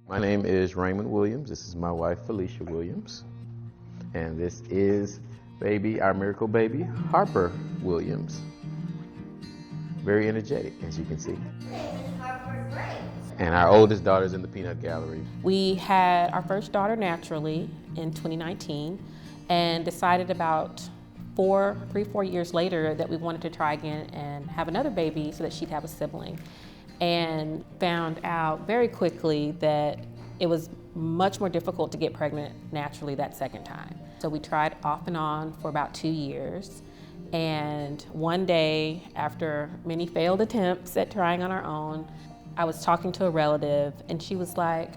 My name is Raymond Williams. This is my wife, Felicia Williams. And this is our miracle baby, Harper Williams. Very energetic, as you can see. And our oldest daughter's in the peanut gallery. We had our first daughter naturally in 2019 and decided about 4 years later that we wanted to try again and have another baby so that she'd have a sibling. And found out very quickly that it was much more difficult to get pregnant naturally that second time. So we tried off and on for about 2 years. And one day, after many failed attempts at trying on our own, I was talking to a relative and she was like,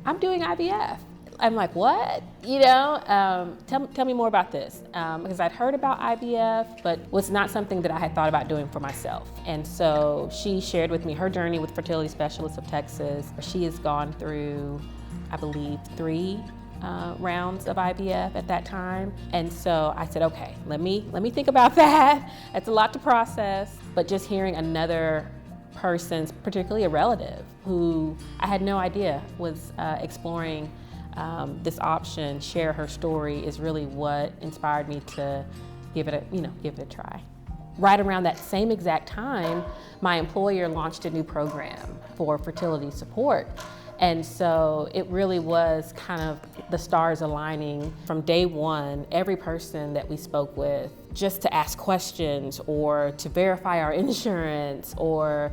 "I'm doing IVF." I'm like, "What?" Tell me more about this. Because I'd heard about IVF, but was not something that I had thought about doing for myself. And so she shared with me her journey with Fertility Specialists of Texas. She has gone through, I believe, 3 rounds of IVF at that time. And so I said, okay, let me think about that. That's a lot to process. But just hearing another person's, particularly a relative, who I had no idea was exploring this option, share her story, is really what inspired me to give it a try. Right around that same exact time, my employer launched a new program for fertility support. And so it really was kind of the stars aligning from day one. Every person that we spoke with, just to ask questions or to verify our insurance or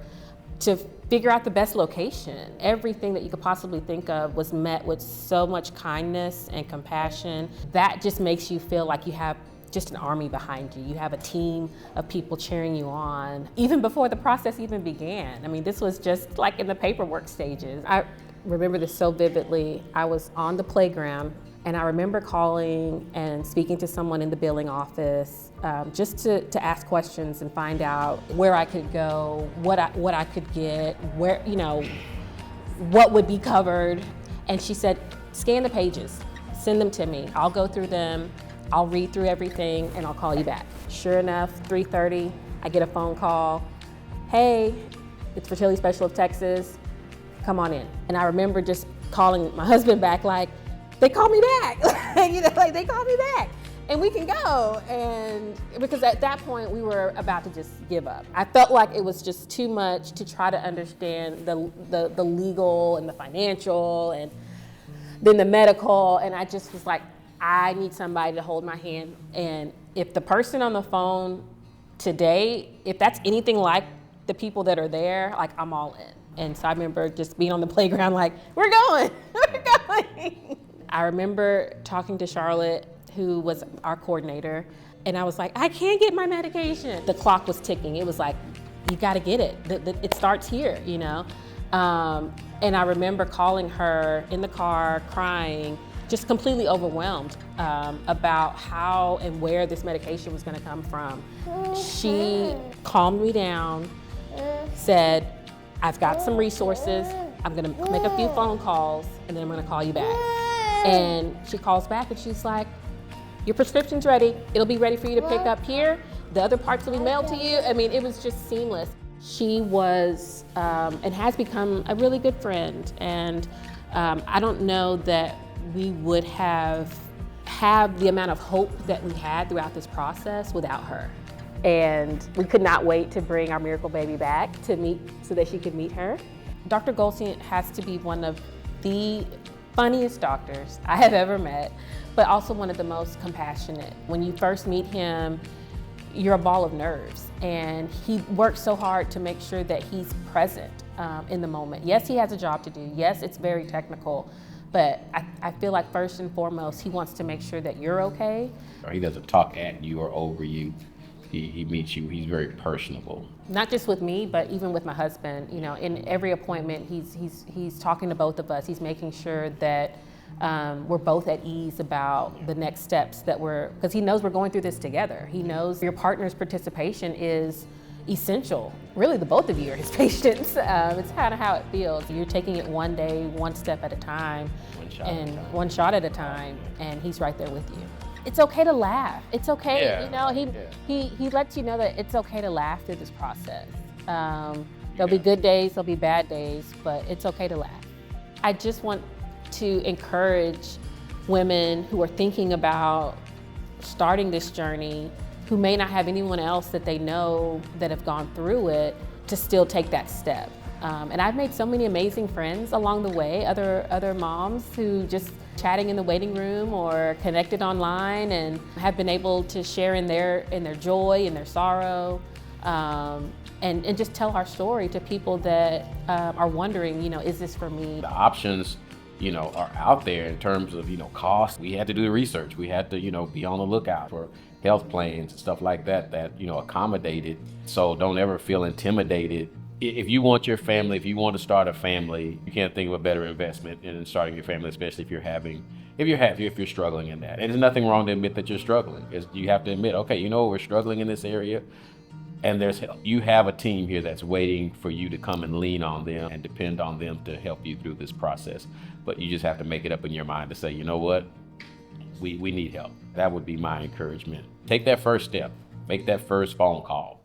to figure out the best location. Everything that you could possibly think of was met with so much kindness and compassion. That just makes you feel like you have just an army behind you. You have a team of people cheering you on, even before the process even began. I mean, this was just like in the paperwork stages. I remember this so vividly. I was on the playground and I remember calling and speaking to someone in the billing office just to ask questions and find out where I could go, what I could get, where, what would be covered. And she said, "Scan the pages, send them to me. I'll go through them, I'll read through everything, and I'll call you back." Sure enough, 3:30, I get a phone call. "Hey, it's Fertility Specialist of Texas, come on in." And I remember just calling my husband back like, "They called me back." They called me back and we can go. And because at that point we were about to just give up. I felt like it was just too much to try to understand the legal and the financial and then the medical. And I just was like, I need somebody to hold my hand. And if the person on the phone today, if that's anything like the people that are there, like, I'm all in. And so I remember just being on the playground like, we're going. I remember talking to Charlotte, who was our coordinator, and I was like, "I can't get my medication." The clock was ticking. It was like, you gotta get it. It starts here, And I remember calling her in the car, crying, just completely overwhelmed about how and where this medication was gonna come from. She calmed me down, said, "I've got some resources. I'm gonna make a few phone calls and then I'm gonna call you back." And she calls back and she's like, "Your prescription's ready. It'll be ready for you to pick up here. The other parts will be mailed to you." I mean, it was just seamless. She was and has become a really good friend. And I don't know that we would have the amount of hope that we had throughout this process without her. And we could not wait to bring our miracle baby back to meet so that she could meet her. Dr. Goldstein has to be one of the funniest doctors I have ever met, but also one of the most compassionate. When you first meet him, you're a ball of nerves, and he works so hard to make sure that he's present in the moment. Yes, he has a job to do. Yes, it's very technical, but I feel like first and foremost, he wants to make sure that you're okay. He doesn't talk at you or over you. He meets you, he's very personable. Not just with me, but even with my husband. In every appointment, he's talking to both of us. He's making sure that we're both at ease about the next steps because he knows we're going through this together. He knows your partner's participation is essential. Really, the both of you are his patients. It's kind of how it feels. You're taking it one day, one step at a time, one shot at a time, and he's right there with you. It's okay to laugh. It's okay, he lets you know that it's okay to laugh through this process. There'll be good days, there'll be bad days, but it's okay to laugh. I just want to encourage women who are thinking about starting this journey, who may not have anyone else that they know that have gone through it, to still take that step. And I've made so many amazing friends along the way, other moms who just chatting in the waiting room or connected online and have been able to share in their joy and their sorrow, and just tell our story to people that are wondering, is this for me? The options, are out there in terms of, cost. We had to do the research. We had to, be on the lookout for health plans and stuff like that, accommodated. So don't ever feel intimidated. If you want your family, if you want to start a family, you can't think of a better investment in starting your family, especially if you're struggling in that. And there's nothing wrong to admit that you're struggling. You have to admit, okay, we're struggling in this area, and you have a team here that's waiting for you to come and lean on them and depend on them to help you through this process. But you just have to make it up in your mind to say, you know what, we need help. That would be my encouragement. Take that first step. Make that first phone call.